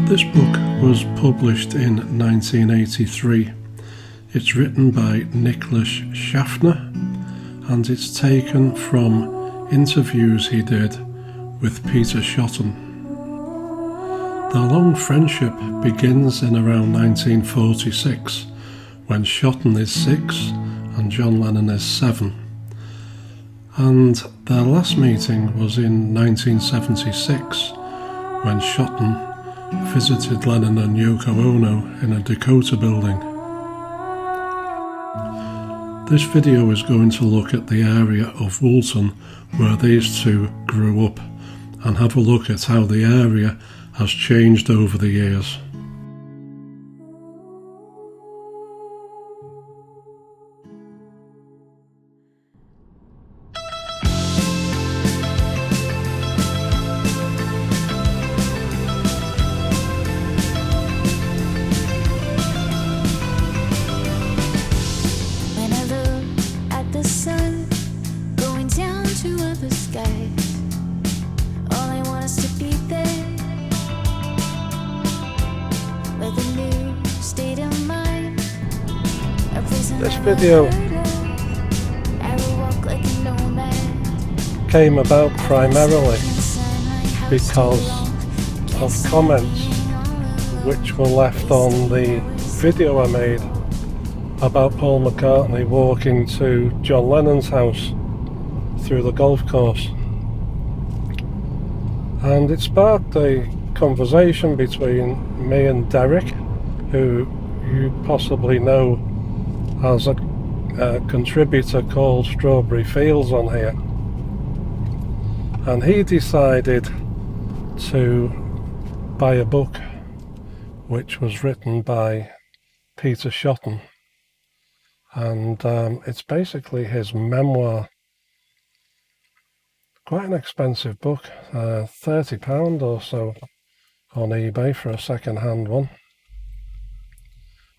This book was published in 1983. It's written by Nicholas Schaffner and it's taken from interviews he did with Peter Shotton. Their long friendship begins in around 1946 when Shotton is 6 and John Lennon is 7. And their last meeting was in 1976 when Shotton visited Lennon and Yoko Ono in a Dakota building. This video is going to look at the area of Woolton where these two grew up and have a look at how the area has changed over the years. This video came about primarily because of comments which were left on the video I made about Paul McCartney walking to John Lennon's house through the golf course, and it sparked a conversation between me and Derek, who you possibly know as a contributor called Strawberry Fields on here, and he decided to buy a book which was written by Peter Shotton, and it's basically his memoir. Quite an expensive book, £30 or so on eBay for a second-hand one.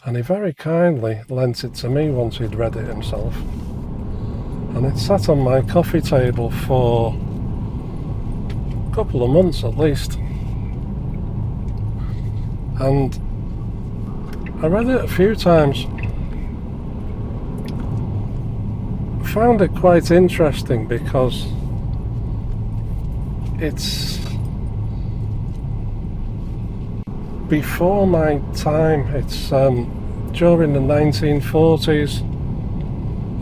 And he very kindly lent it to me once he'd read it himself. And it sat on my coffee table for a couple of months at least. And I read it a few times. Found it quite interesting because it's before my time. It's during the 1940s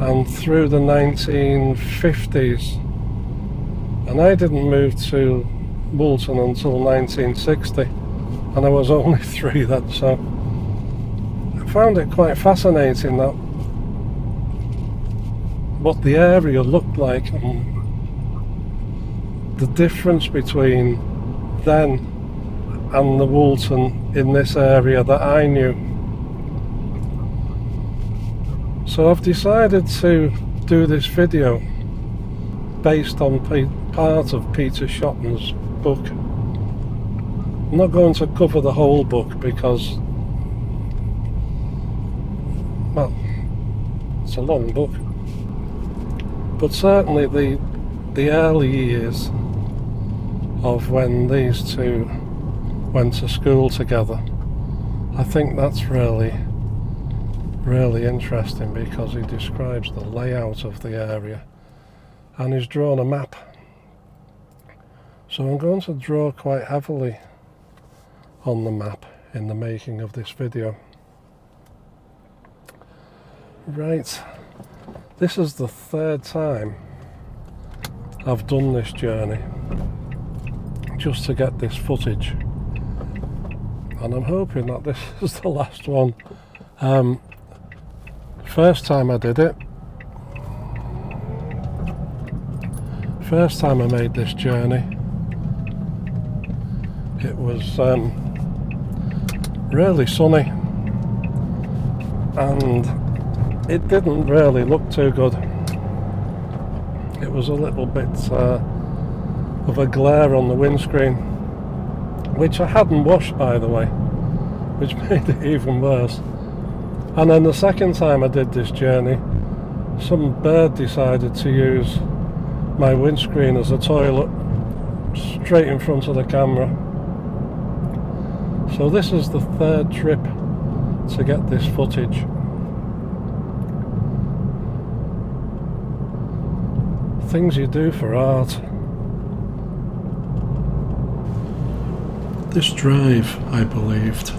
and through the 1950s, and I didn't move to Woolton until 1960, and I was only 3 then, so I found it quite fascinating that what the area looked like and the difference between then and the Woolton in this area that I knew. So I've decided to do this video based on part of Peter Shotton's book. I'm not going to cover the whole book because, well, it's a long book, but certainly the early years of when these two went to school together, I think that's really interesting because he describes the layout of the area and he's drawn a map. So I'm going to draw quite heavily on the map in the making of this video. Right, this is the 3rd time I've done this journey just to get this footage, and I'm hoping that this is the last one. First time I did it, first time I made this journey, it was really sunny and it didn't really look too good. It was a little bit of a glare on the windscreen, which I hadn't washed, by the way, which made it even worse. And then the second time I did this journey, some bird decided to use my windscreen as a toilet straight in front of the camera. So this is the third trip to get this footage. Things you do for art. This drive, I believed,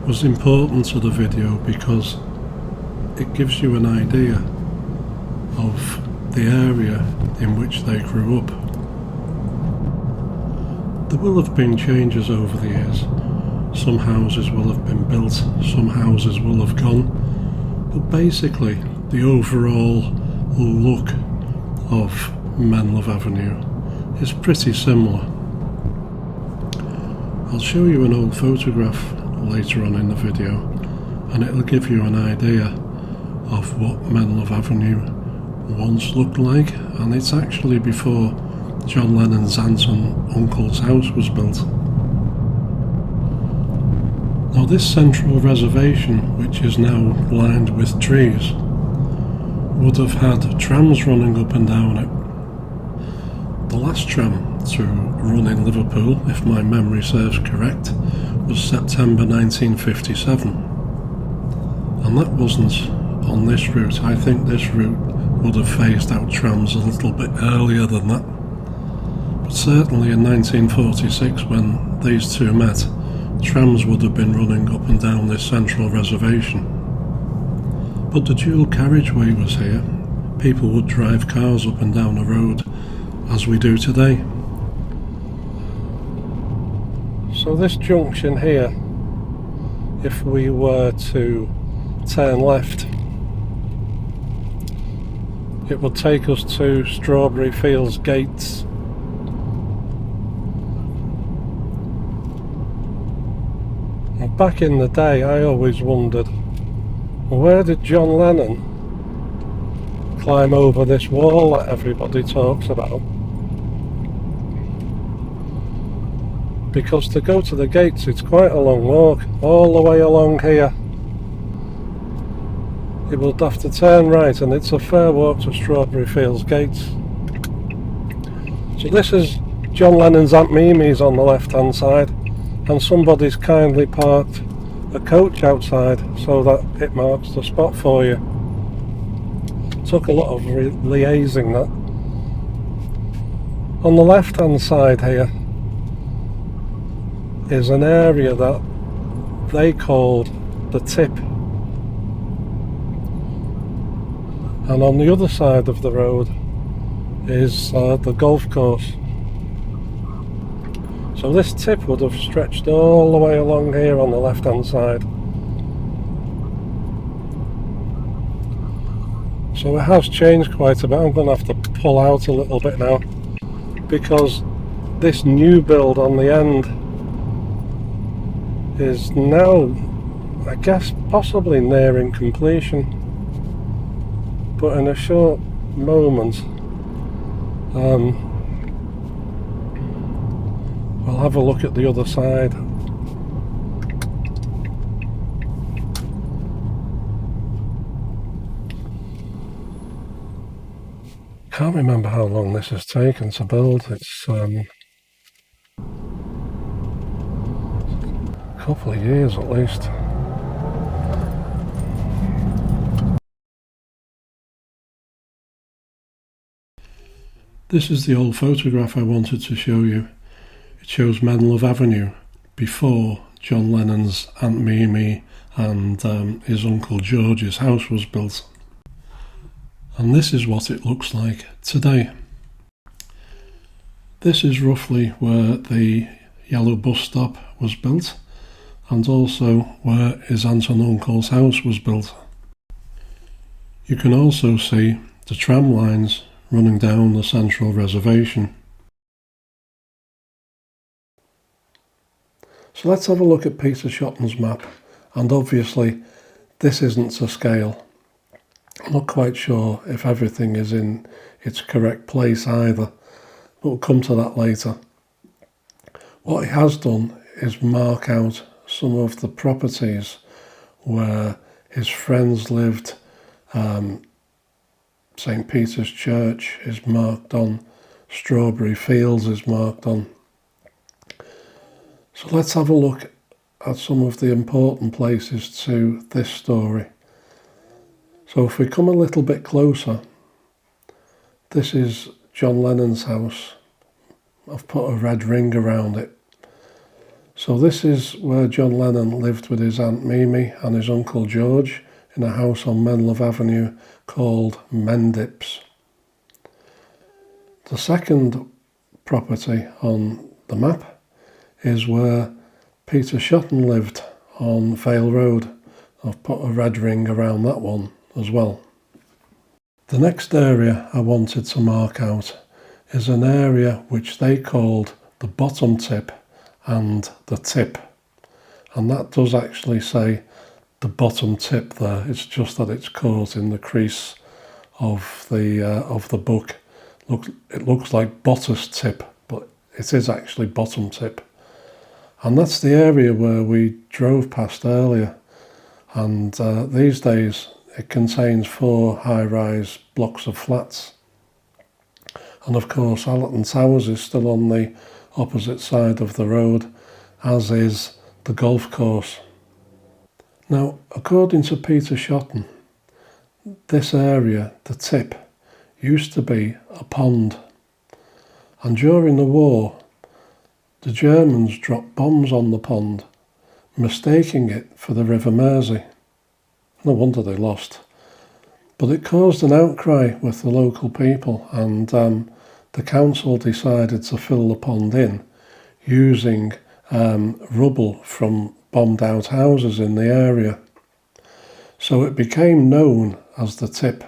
was important to the video because it gives you an idea of the area in which they grew up. There will have been changes over the years. Some houses will have been built, some houses will have gone, but basically the overall look of Menlove Avenue is pretty similar. I'll show you an old photograph later on in the video, and it'll give you an idea of what Menlove Avenue once looked like, and it's actually before John Lennon's aunt and uncle's house was built. Now this central reservation, which is now lined with trees, would have had trams running up and down it. The last tram to run in Liverpool, if my memory serves correct, was September 1957. And that wasn't on this route. I think this route would have phased out trams a little bit earlier than that. But certainly in 1946, when these two met, trams would have been running up and down this central reservation. But the dual carriageway was here. People would drive cars up and down the road as we do today. So this junction here, if we were to turn left, it would take us to Strawberry Fields Gates. And back in the day I always wondered, where did John Lennon climb over this wall that everybody talks about? Because to go to the gates it's quite a long walk, all the way along here. You will have to turn right and it's a fair walk to Strawberry Fields Gates. So this is John Lennon's Aunt Mimi's on the left hand side, and somebody's kindly parked a coach outside so that it marks the spot for you. Took a lot of liaising that. On the left hand side here is an area that they called the Tip, and on the other side of the road is the golf course. So this tip would have stretched all the way along here on the left hand side. So it has changed quite a bit. I'm going to have to pull out a little bit now because this new build on the end is now, I guess, possibly nearing completion. But in a short moment we'll have a look at the other side. Can't remember how long this has taken to build. It's a couple of years at least. This is the old photograph I wanted to show you. It shows Menlove Avenue before John Lennon's Aunt Mimi and his Uncle George's house was built. And this is what it looks like today. This is roughly where the yellow bus stop was built, and also where his aunt and uncle's house was built. You can also see the tram lines running down the central reservation. So let's have a look at Peter Shotton's map, and obviously this isn't to scale. I'm not quite sure if everything is in its correct place either, but we'll come to that later. What he has done is mark out some of the properties where his friends lived. St. Peter's Church is marked on, Strawberry Fields is marked on. So let's have a look at some of the important places to this story. So if we come a little bit closer, this is John Lennon's house. I've put a red ring around it. So this is where John Lennon lived with his Aunt Mimi and his Uncle George in a house on Menlove Avenue called Mendips. The second property on the map is where Peter Shotton lived on Vale Road. I've put a red ring around that one as well. The next area I wanted to mark out is an area which they called the bottom tip and the tip. And that does actually say the bottom tip there. It's just that it's caught in the crease of the book. It looks like bottom tip, but it is actually bottom tip. And that's the area where we drove past earlier. And these days it contains 4 high-rise blocks of flats. And of course Allerton Towers is still on the opposite side of the road, as is the golf course. Now, according to Peter Shotton, this area, the tip, used to be a pond. And during the war, the Germans dropped bombs on the pond, mistaking it for the River Mersey. No wonder they lost. But it caused an outcry with the local people, and the council decided to fill the pond in using rubble from bombed out houses in the area. So it became known as the tip.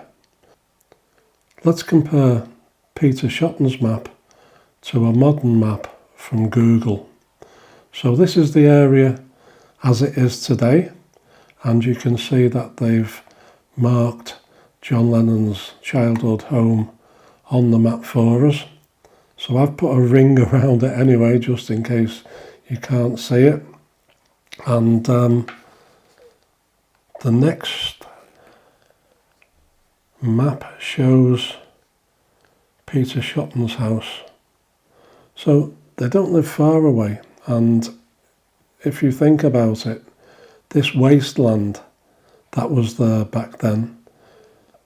Let's compare Peter Shotton's map to a modern map from Google. So this is the area as it is today, and you can see that they've marked John Lennon's childhood home on the map for us. So I've put a ring around it anyway, just in case you can't see it. And the next map shows Peter Shotton's house. So they don't live far away, and if you think about it, this wasteland that was there back then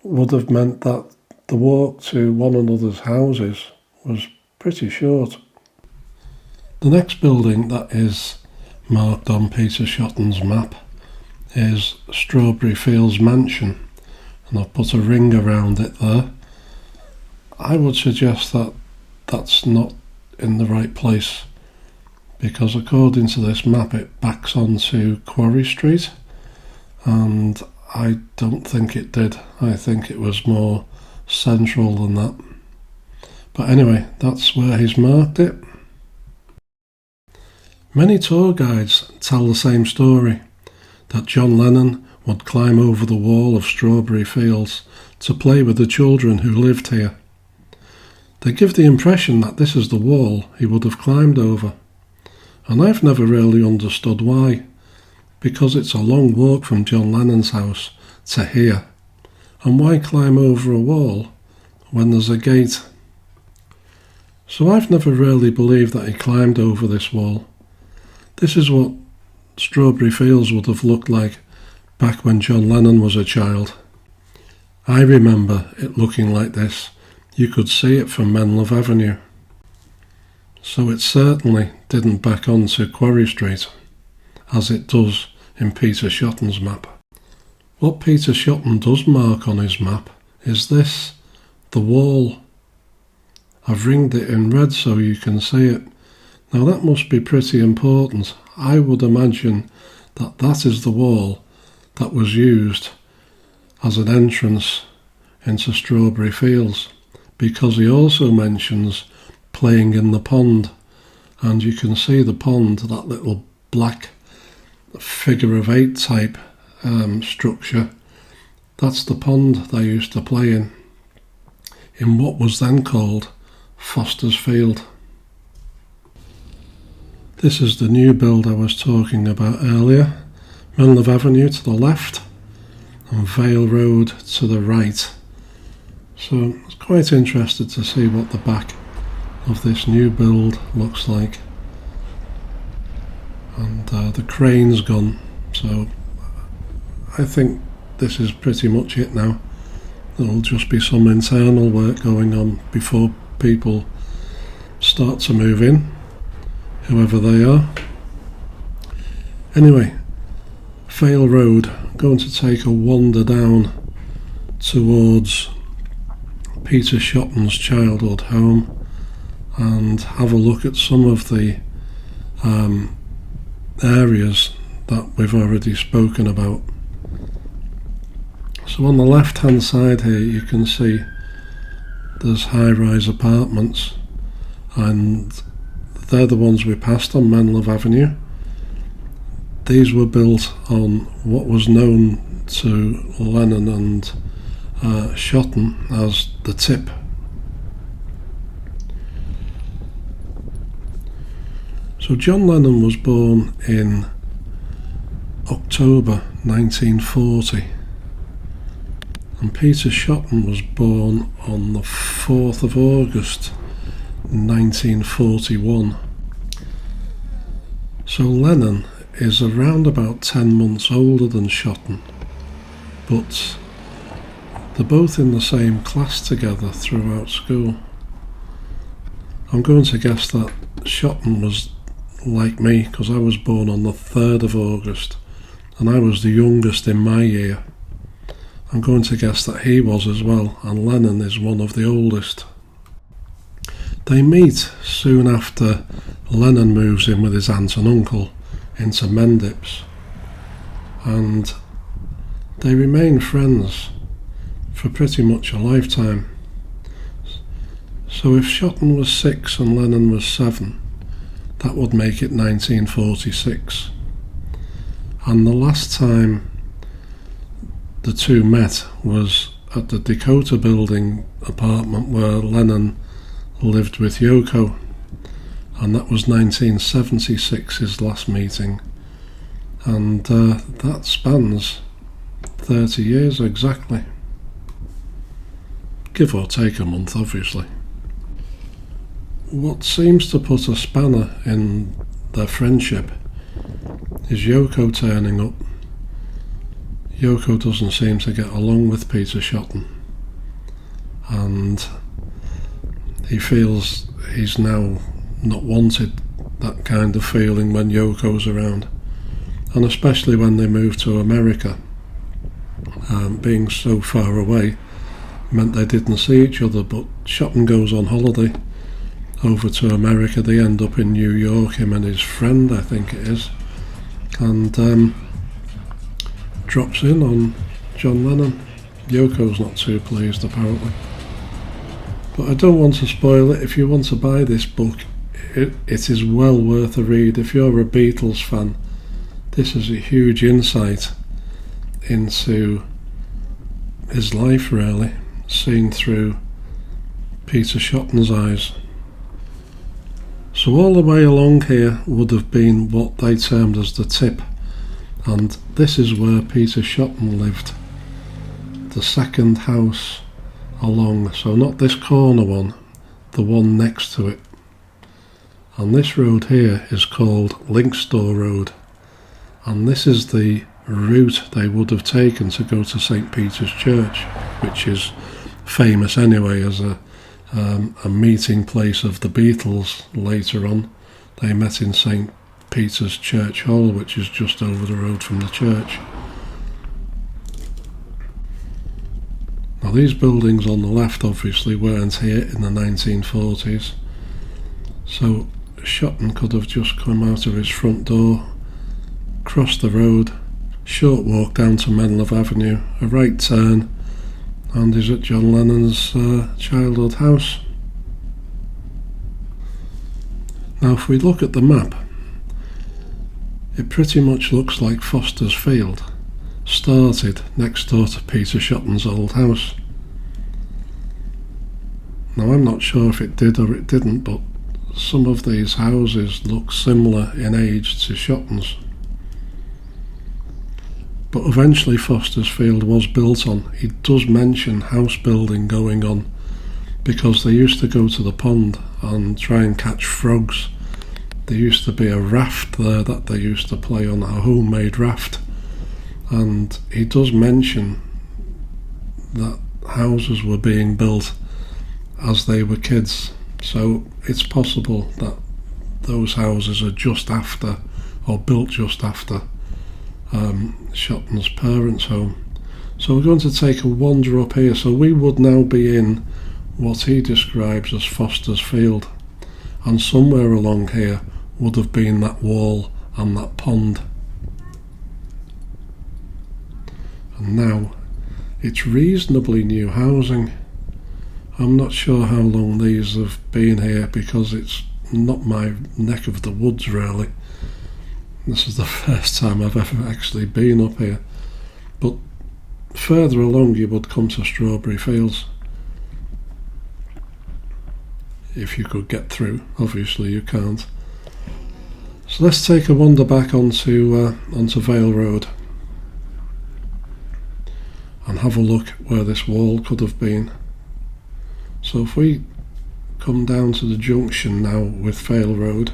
would have meant that the walk to one another's houses was pretty short. The next building that is marked on Peter Shotton's map is Strawberry Fields Mansion, and I've put a ring around it there. I would suggest that that's not in the right place, because according to this map it backs onto Quarry Street, and I don't think it did. I think it was more central than that. But anyway, that's where he's marked it. Many tour guides tell the same story, that John Lennon would climb over the wall of Strawberry Fields to play with the children who lived here. They give the impression that this is the wall he would have climbed over, and I've never really understood why, because it's a long walk from John Lennon's house to here, and why climb over a wall when there's a gate? So I've never really believed that he climbed over this wall. This is what Strawberry Fields would have looked like back when John Lennon was a child. I remember it looking like this. You could see it from Menlove Avenue. So it certainly didn't back onto Quarry Street, as it does in Peter Shotton's map. What Peter Shotton does mark on his map is this, the wall. I've ringed it in red so you can see it. Now that must be pretty important. I would imagine that that is the wall that was used as an entrance into Strawberry Fields, because he also mentions playing in the pond, and you can see the pond, that little black figure of 8 type structure. That's the pond they used to play in what was then called Foster's Field. This is the new build I was talking about earlier. Menlove Avenue to the left and Vale Road to the right. So I was quite interested to see what the back of this new build looks like. and the crane's gone, so I think this is pretty much it now. There'll just be some internal work going on before people start to move in, whoever they are. Anyway, Vale Road, going to take a wander down towards Peter Shotton's childhood home and have a look at some of the areas that we've already spoken about. So on the left hand side here you can see there's high-rise apartments, and they're the ones we passed on Menlove Avenue. These were built on what was known to Lennon and Shotton as the Tip. So John Lennon was born in October 1940, and Peter Shotton was born on the 4th of August 1941. So Lennon is around about 10 months older than Shotton, but they're both in the same class together throughout school. I'm going to guess that Shotton was like me, because I was born on the 3rd of August and I was the youngest in my year. I'm going to guess that he was as well, and Lennon is one of the oldest. They meet soon after Lennon moves in with his aunt and uncle into Mendips, and they remain friends for pretty much a lifetime. So if Shotton was 6 and Lennon was 7, that would make it 1946. And the last time the two met was at the Dakota Building apartment where Lennon lived with Yoko, and that was 1976, his last meeting, and that spans 30 years exactly, give or take a month obviously. What seems to put a spanner in their friendship is Yoko turning up. Yoko doesn't seem to get along with Peter Shotton, and he feels he's now not wanted, that kind of feeling when Yoko's around, and especially when they moved to America. Being so far away meant they didn't see each other, but Shotton goes on holiday over to America. They end up in New York, him and his friend, I think it is, and drops in on John Lennon. Yoko's not too pleased apparently, but I don't want to spoil it. If you want to buy this book, it is well worth a read. If you're a Beatles fan, this is a huge insight into his life, really, seen through Peter Shotton's eyes. So all the way along here would have been what they termed as the Tip, and this is where Peter Shotton lived, the second house along, so not this corner one, the one next to it. And this road here is called Linkstore Road, and this is the route they would have taken to go to St. Peter's Church, which is famous anyway as a meeting place of the Beatles later on. They met in St. Peter's Church Hall, which is just over the road from the church. Now these buildings on the left obviously weren't here in the 1940s, so Shotton could have just come out of his front door, crossed the road, short walk down to Menlove Avenue, a right turn, and is at John Lennon's childhood house. Now if we look at the map, it pretty much looks like Foster's Field started next door to Peter Shotton's old house. Now I'm not sure if it did or it didn't, but some of these houses look similar in age to Shotton's. But eventually Foster's Field was built on. He does mention house building going on because they used to go to the pond and try and catch frogs there used to be a raft there that they used to play on, a homemade raft, and he does mention that houses were being built as they were kids, so it's possible that those houses are just after, or built just after, Shotton's parents' home. So we're going to take a wander up here. So we would now be in what he describes as Foster's Field, and somewhere along here would have been that wall and that pond. And now it's reasonably new housing. I'm not sure how long these have been here because it's not my neck of the woods really. This is the first time I've ever actually been up here. But further along you would come to Strawberry Fields. If you could get through, obviously you can't. So let's take a wander back onto Vale Road and have a look where this wall could have been. So if we come down to the junction now with Vale Road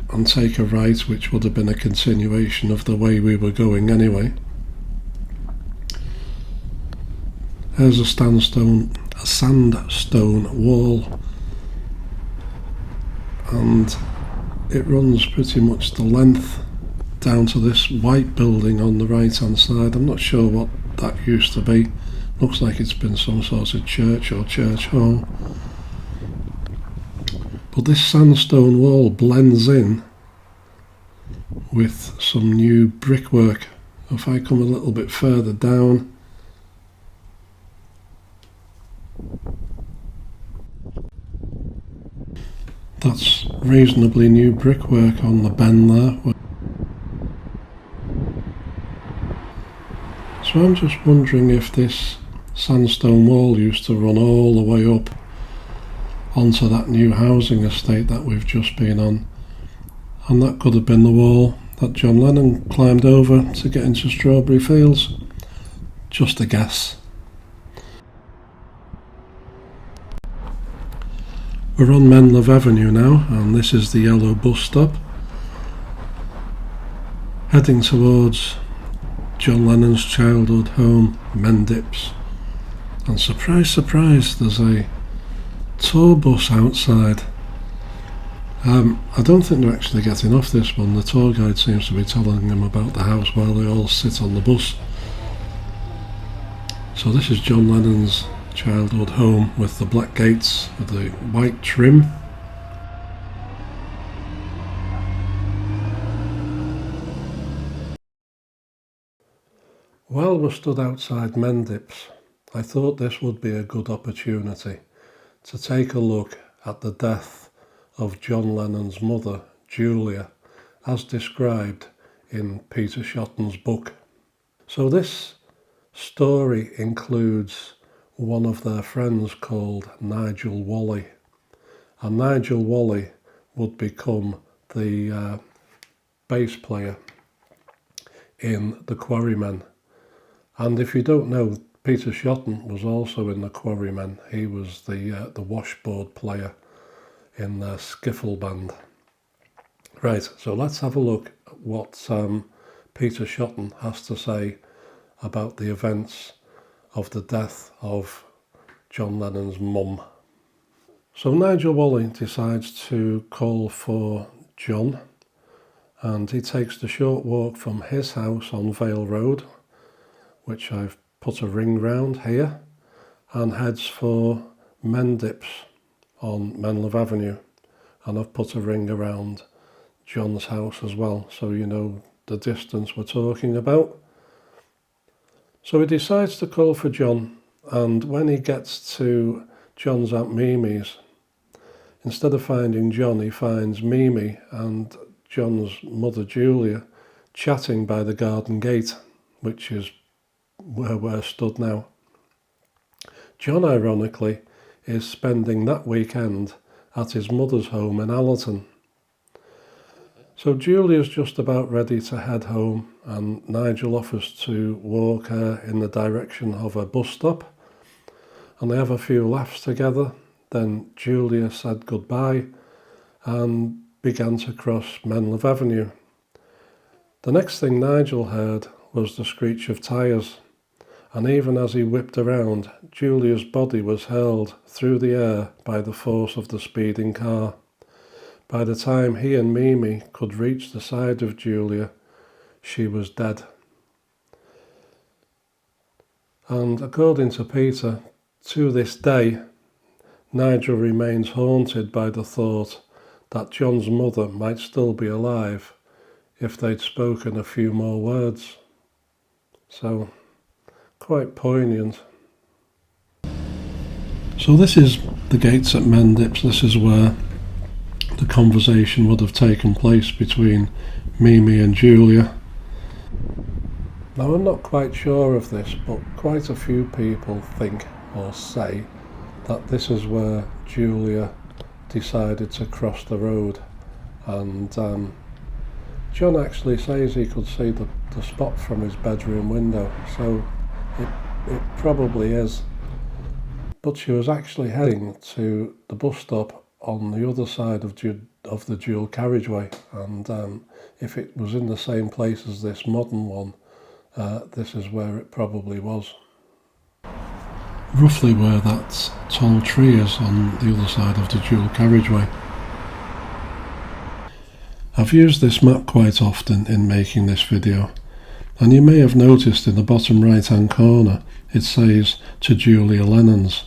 and take a right, which would have been a continuation of the way we were going anyway. There's a sandstone wall, and it runs pretty much the length down to this white building on the right hand side. I'm not sure what that used to be. Looks like it's been some sort of church or church hall. But this sandstone wall blends in with some new brickwork. If I come a little bit further down, that's reasonably new brickwork on the bend there. So I'm just wondering if this sandstone wall used to run all the way up onto that new housing estate that we've just been on, and that could have been the wall that John Lennon climbed over to get into Strawberry Fields. Just a guess. We're on Menlove Avenue now, and this is the yellow bus stop, heading towards John Lennon's childhood home, Mendips. And surprise, surprise, there's a tour bus outside. I don't think they're actually getting off this one. The tour guide seems to be telling them about the house while they all sit on the bus. So this is John Lennon's childhood home with the black gates with the white trim. While we're stood outside Mendips, I thought this would be a good opportunity to take a look at the death of John Lennon's mother, Julia, as described in Peter Shotton's book. So this story includes one of their friends called Nigel Walley, and Nigel Walley would become the bass player in the Quarrymen. And if you don't know, Peter Shotton was also in the Quarrymen. He was the washboard player in the skiffle band. Right, so let's have a look at what Peter Shotton has to say about the events of the death of John Lennon's mum. So Nigel Walley decides to call for John, and he takes the short walk from his house on Vale Road, which I've put a ring round here, and heads for Mendips on Menlove Avenue, and I've put a ring around John's house as well, so you know the distance we're talking about. So he decides to call for John, and when he gets to John's Aunt Mimi's, instead of finding John, he finds Mimi and John's mother Julia chatting by the garden gate, which is where we're stood now. John, ironically, is spending that weekend at his mother's home in Allerton. So Julia's just about ready to head home, and Nigel offers to walk her in the direction of a bus stop, and they have a few laughs together. Then Julia said goodbye, and began to cross Menlove Avenue. The next thing Nigel heard was the screech of tyres, and even as he whipped around, Julia's body was hurled through the air by the force of the speeding car. By the time he and Mimi could reach the side of Julia, she was dead. And according to Peter, to this day, Nigel remains haunted by the thought that John's mother might still be alive if they'd spoken a few more words. So, quite poignant. So this is the gates at Mendips. This is where the conversation would have taken place between Mimi and Julia. Now, I'm not quite sure of this, but quite a few people think or say that this is where Julia decided to cross the road, and John actually says he could see the spot from his bedroom window, so it probably is. But she was actually heading to the bus stop on the other side of the dual carriageway, and if it was in the same place as this modern one, this is where it probably was. Roughly where that tall tree is on the other side of the dual carriageway. I've used this map quite often in making this video, and you may have noticed in the bottom right hand corner it says to Julia Lennon's.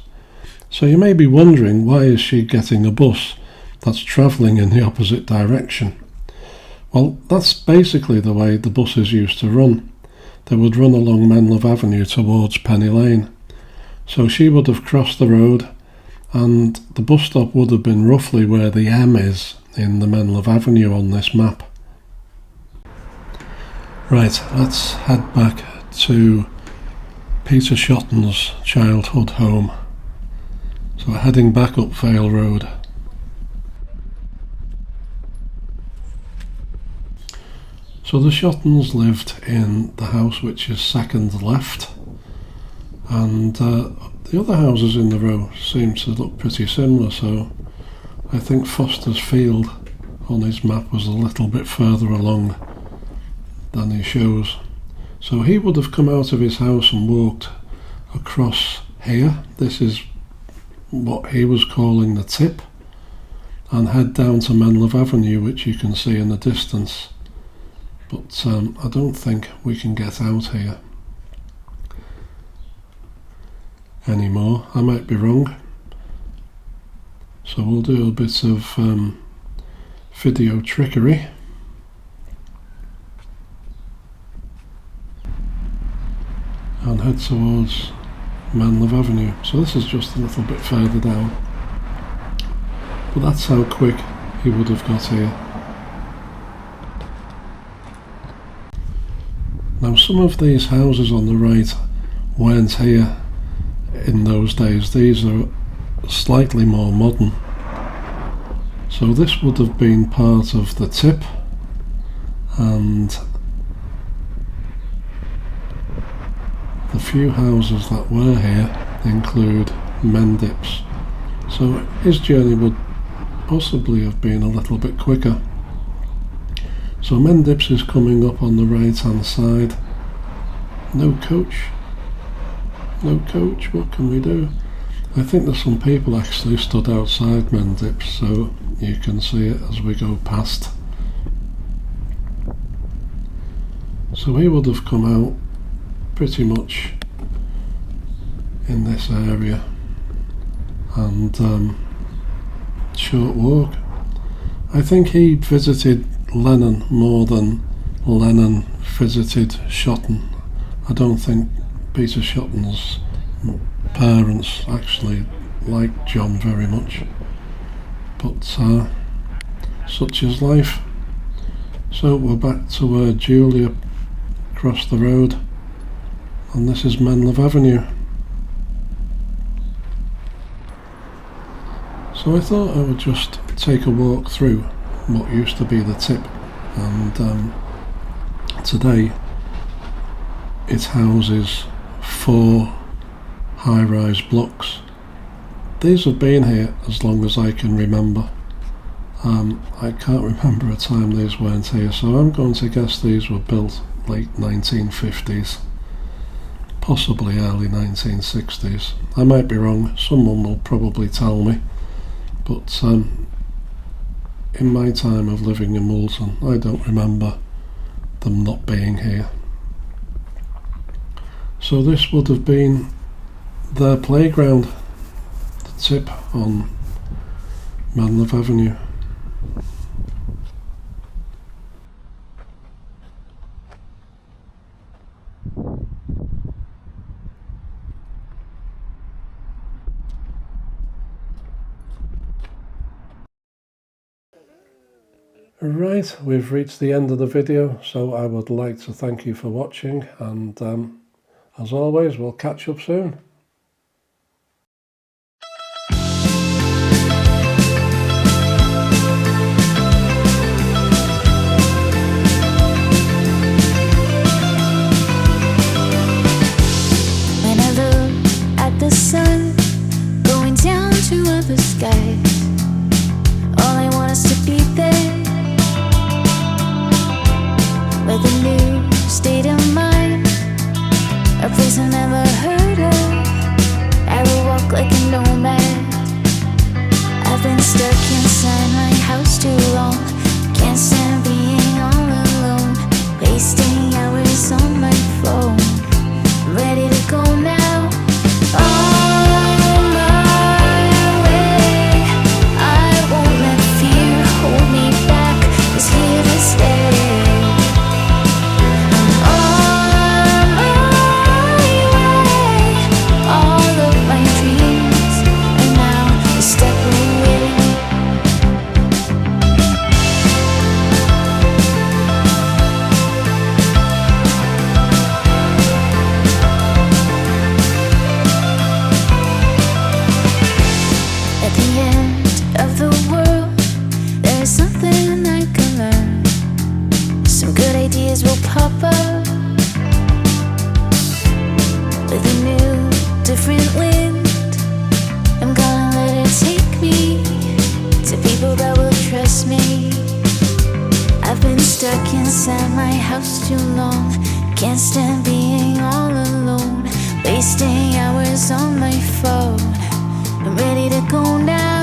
So you may be wondering, why is she getting a bus that's travelling in the opposite direction? Well, that's basically the way the buses used to run. They would run along Menlove Avenue towards Penny Lane. So she would have crossed the road, and the bus stop would have been roughly where the M is in the Menlove Avenue on this map. Right, let's head back to Peter Shotton's childhood home. So we're heading back up Vale Road. So the Shottons lived in the house which is second left, and the other houses in the row seem to look pretty similar, so I think Foster's Field on his map was a little bit further along than he shows. So he would have come out of his house and walked across here. This is what he was calling the tip, and head down to Menlove Avenue, which you can see in the distance. But I don't think we can get out here anymore. I might be wrong. So we'll do a bit of video trickery. And head towards Menlove Avenue. So this is just a little bit further down. But that's how quick he would have got here. Now, some of these houses on the right weren't here in those days. These are slightly more modern. So this would have been part of the tip, and the few houses that were here include Mendips. So his journey would possibly have been a little bit quicker. So Mendips is coming up on the right hand side. No coach, what can we do? I think there's some people actually stood outside Mendips, so you can see it as we go past. So he would have come out pretty much in this area, and short walk. I think he visited Lennon more than Lennon visited Shotton. I don't think Peter Shotton's parents actually liked John very much, but such is life. So we're back to where Julia crossed the road, and this is Menlove Avenue. So I thought I would just take a walk through what used to be the tip, and today it houses 4 high-rise blocks. These have been here as long as I can remember, I can't remember a time these weren't here, so I'm going to guess these were built late 1950s, possibly early 1960s. I might be wrong, someone will probably tell me, but in my time of living in Woolton, I don't remember them not being here. So this would have been their playground, the tip on Manlove Avenue. Right, we've reached the end of the video, so I would like to thank you for watching, and as always, we'll catch up soon. When I look at the sun going down to other skies, all I want is to be there, with a new state of mind, a place I've never heard of. I will walk like a nomad. I've been stuck inside my house too long. Can't stand being all alone, wasting hours on my phone. I'm ready to go now, on my way. I won't let fear hold me back, it's here to stay. Stuck inside my house too long. Can't stand being all alone, wasting hours on my phone. I'm ready to go now.